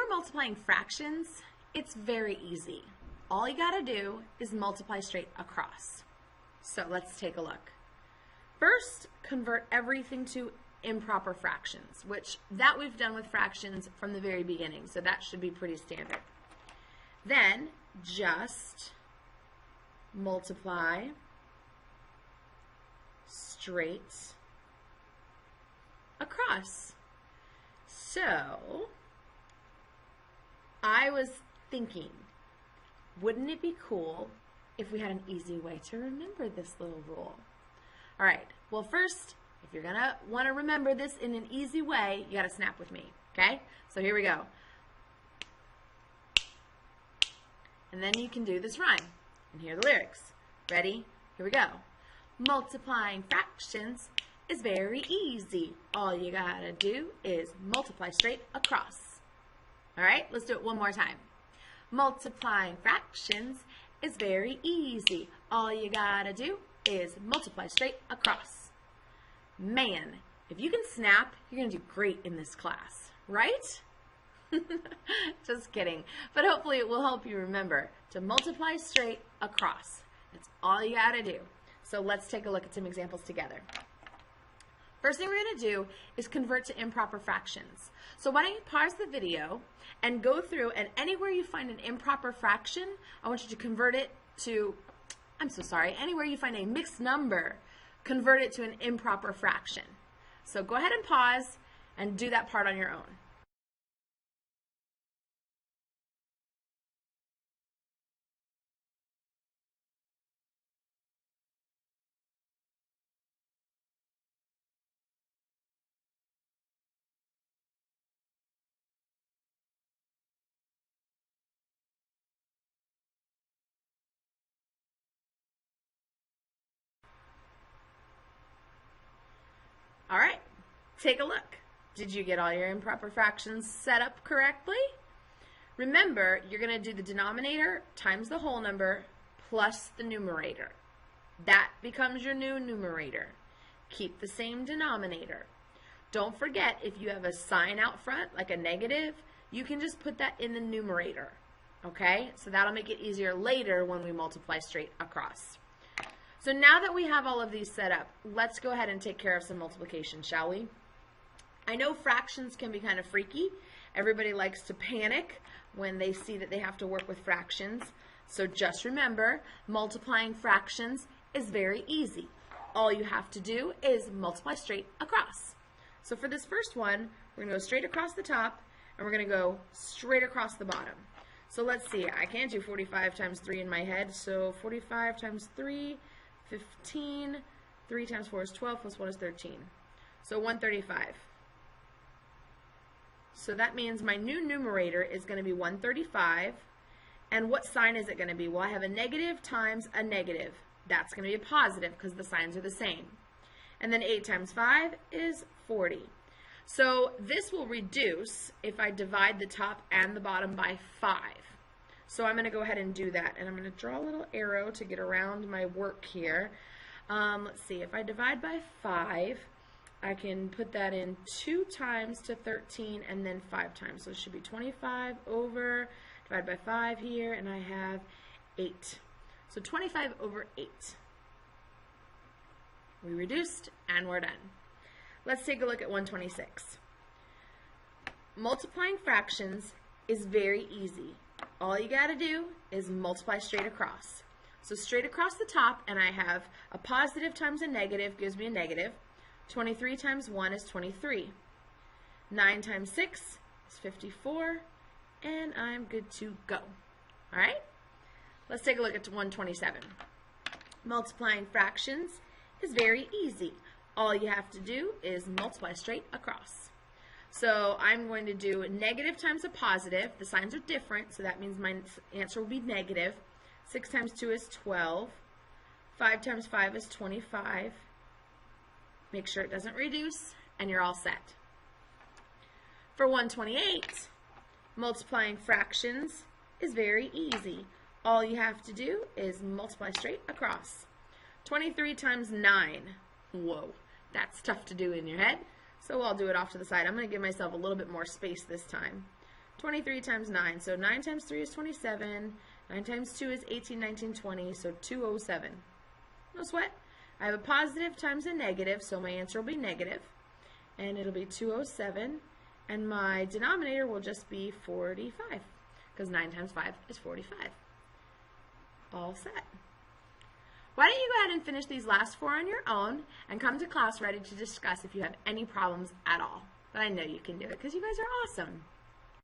we're multiplying fractions, it's very easy. All you gotta do is multiply straight across. So let's take a look. First, convert everything to improper fractions, which that we've done with fractions from the very beginning, so that should be pretty standard. Then just multiply straight across. So I was thinking, wouldn't it be cool if we had an easy way to remember this little rule? All right, well first, if you're gonna want to remember this in an easy way, you gotta snap with me, okay? So here we go. And then you can do this rhyme and hear the lyrics. Ready? Here we go. Multiplying fractions is very easy. All you gotta do is multiply straight across. All right, let's do it one more time. Multiplying fractions is very easy. All you gotta do is multiply straight across. Man, if you can snap, you're gonna do great in this class, right? Just kidding. But hopefully it will help you remember to multiply straight across. That's all you gotta do. So let's take a look at some examples together. First thing we're going to do is convert to improper fractions. So why don't you pause the video and go through, and anywhere you find an improper fraction, I want you to convert it to, anywhere you find a mixed number, convert it to an improper fraction. So go ahead and pause and do that part on your own. All right, take a look. Did you get all your improper fractions set up correctly? Remember, you're going to do the denominator times the whole number plus the numerator. That becomes your new numerator. Keep the same denominator. Don't forget, if you have a sign out front, like a negative, you can just put that in the numerator, okay? So that'll make it easier later when we multiply straight across. So now that we have all of these set up, let's go ahead and take care of some multiplication, shall we? I know fractions can be kind of freaky. Everybody likes to panic when they see that they have to work with fractions. So just remember, multiplying fractions is very easy. All you have to do is multiply straight across. So for this first one, we're going to go straight across the top, and we're going to go straight across the bottom. So let's see, I can't do 45 times 3 in my head, so 45 times 3, 15, 3 times 4 is 12, plus 1 is 13. So 135. So that means my new numerator is going to be 135. And what sign is it going to be? Well, I have a negative times a negative. That's going to be a positive because the signs are the same. And then 8 times 5 is 40. So this will reduce if I divide the top and the bottom by 5. So I'm going to go ahead and do that, and I'm going to draw a little arrow to get around my work here. Let's see, if I divide by 5, I can put that in 2 times to 13 and then 5 times. So it should be 25 over, divide by 5 here, and I have 8. So 25 over 8. We reduced, and we're done. Let's take a look at 126. Multiplying fractions is very easy. All you got to do is multiply straight across. So straight across the top, and I have a positive times a negative gives me a negative. 23 times 1 is 23. 9 times 6 is 54, and I'm good to go. All right? Let's take a look at 127. Multiplying fractions is very easy. All you have to do is multiply straight across. So I'm going to do negative times a positive. The signs are different, so that means my answer will be negative. 6 times 2 is 12. 5 times 5 is 25. Make sure it doesn't reduce, and you're all set. For 128, multiplying fractions is very easy. All you have to do is multiply straight across. 23 times 9. Whoa, that's tough to do in your head. So I'll do it off to the side. I'm going to give myself a little bit more space this time. 23 times 9. So 9 times 3 is 27. 9 times 2 is 18, 19, 20. So 207. No sweat. I have a positive times a negative, so my answer will be negative. And it'll be 207. And my denominator will just be 45. Because 9 times 5 is 45. All set. Why don't you go ahead and finish these last 4 on your own and come to class ready to discuss if you have any problems at all. But I know you can do it because you guys are awesome.